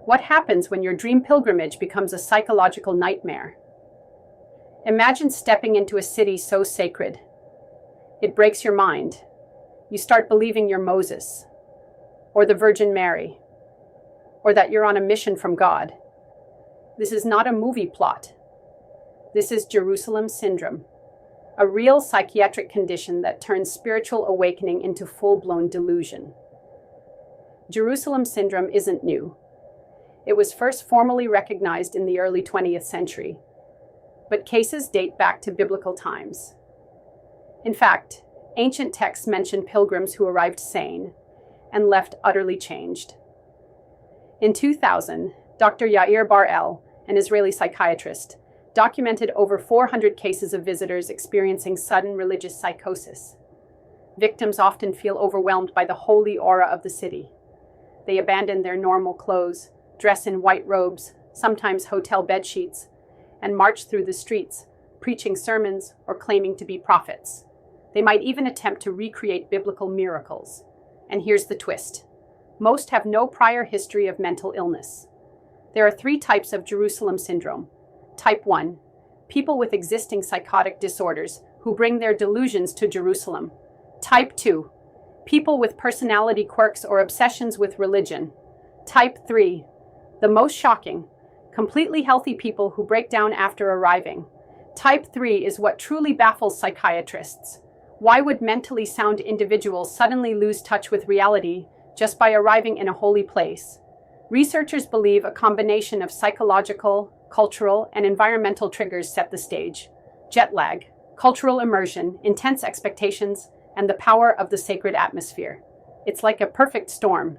What happens when your dream pilgrimage becomes a psychological nightmare? Imagine stepping into a city so sacred. It breaks your mind. You start believing you're Moses, or the Virgin Mary, or that you're on a mission from God. This is not a movie plot. This is Jerusalem syndrome, a real psychiatric condition that turns spiritual awakening into full-blown delusion. Jerusalem syndrome isn't new. It was first formally recognized in the early 20th century, but cases date back to biblical times. In fact, ancient texts mention pilgrims who arrived sane and left utterly changed. In 2000, Dr. Yair Bar-El, an Israeli psychiatrist, documented over 400 cases of visitors experiencing sudden religious psychosis. Victims often feel overwhelmed by the holy aura of the city. They abandon their normal clothes, dress in white robes, sometimes hotel bedsheets, and march through the streets, preaching sermons or claiming to be prophets. They might even attempt to recreate biblical miracles. And here's the twist. Most have no prior history of mental illness. There are 3 types of Jerusalem syndrome. Type 1, people with existing psychotic disorders who bring their delusions to Jerusalem. Type 2, people with personality quirks or obsessions with religion. Type 3, the most shocking, completely healthy people who break down after arriving. Type 3 is what truly baffles psychiatrists. Why would mentally sound individuals suddenly lose touch with reality just by arriving in a holy place? Researchers believe a combination of psychological, cultural, and environmental triggers set the stage. Jet lag, cultural immersion, intense expectations, and the power of the sacred atmosphere. It's like a perfect storm,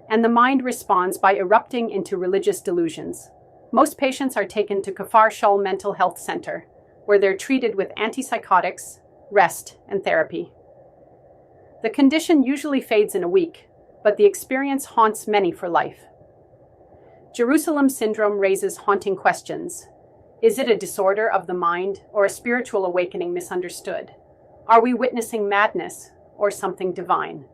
and the mind responds by erupting into religious delusions. Most patients are taken to Kfar Shul Mental Health Center, where they're treated with antipsychotics, rest, and therapy. The condition usually fades in a week, but the experience haunts many for life. Jerusalem syndrome raises haunting questions. Is it a disorder of the mind or a spiritual awakening misunderstood? Are we witnessing madness or something divine?